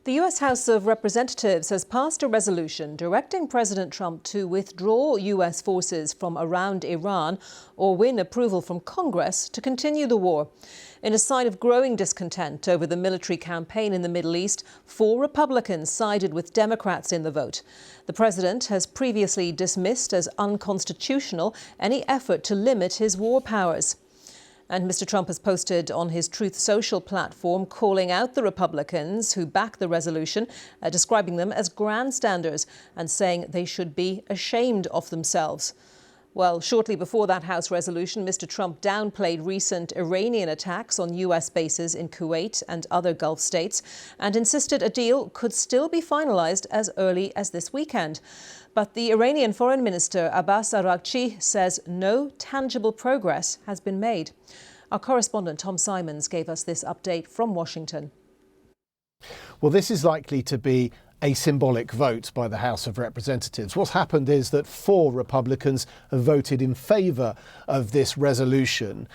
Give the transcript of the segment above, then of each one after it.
The U.S. House of Representatives has passed a resolution directing President Trump to withdraw U.S. forces from around Iran or win approval from Congress to continue the war. In a sign of growing discontent over the military campaign in the Middle East, 4 Republicans sided with Democrats in the vote. The president has previously dismissed as unconstitutional any effort to limit his war powers. And Mr. Trump has posted on his Truth Social platform calling out the Republicans who back the resolution, describing them as grandstanders and saying they should be ashamed of themselves. Well, shortly before that House resolution, Mr. Trump downplayed recent Iranian attacks on U.S. bases in Kuwait and other Gulf states and insisted a deal could still be finalized as early as this weekend. But the Iranian Foreign Minister Abbas Araghchi says no tangible progress has been made. Our correspondent Tom Simons gave us this update from Washington. Well, this is likely to be a symbolic vote by the House of Representatives. What's happened is that 4 Republicans have voted in favour of this resolution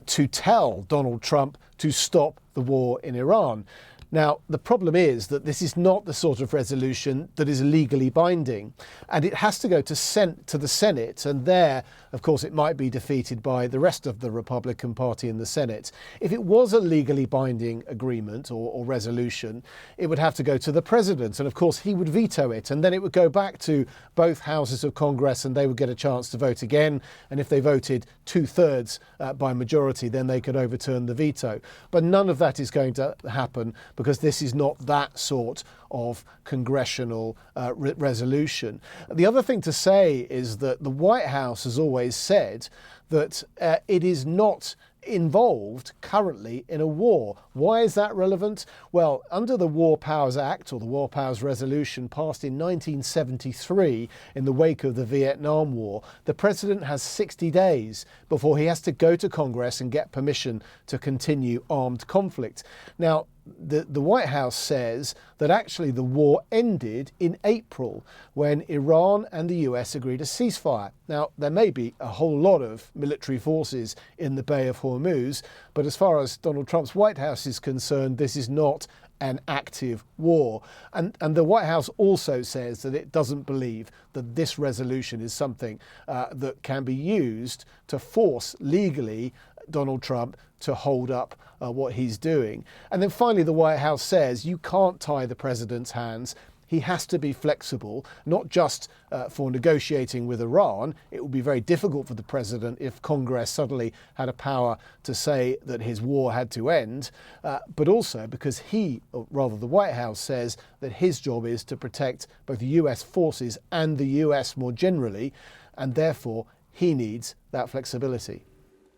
to tell Donald Trump to stop the war in Iran. Now, the problem is that this is not the sort of resolution that is legally binding, and it has to go to the Senate, and there, of course, it might be defeated by the rest of the Republican Party in the Senate. If it was a legally binding agreement or resolution, it would have to go to the president, and of course he would veto it, and then it would go back to both houses of Congress and they would get a chance to vote again, and if they voted 2/3 by majority, then they could overturn the veto. But none of that is going to happen because this is not that sort of congressional resolution. The other thing to say is that the White House has always said that it is not involved currently in a war. Why is that relevant? Well, under the War Powers Act, or the War Powers Resolution passed in 1973 in the wake of the Vietnam War, the president has 60 days before he has to go to Congress and get permission to continue armed conflict. Now, the White House says that actually the war ended in April when Iran and the US agreed a ceasefire. Now, there may be a whole lot of military forces in the Bay of Hormuz, but as far as Donald Trump's White House is concerned, this is not an active war. And the White House also says that it doesn't believe that this resolution is something that can be used to force legally Donald Trump to hold up what he's doing. And then finally, the White House says you can't tie the president's hands. He has to be flexible, not just for negotiating with Iran. It would be very difficult for the president if Congress suddenly had a power to say that his war had to end, but also because he, or rather the White House, says that his job is to protect both US forces and the US more generally, and therefore he needs that flexibility.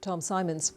Tom Simons.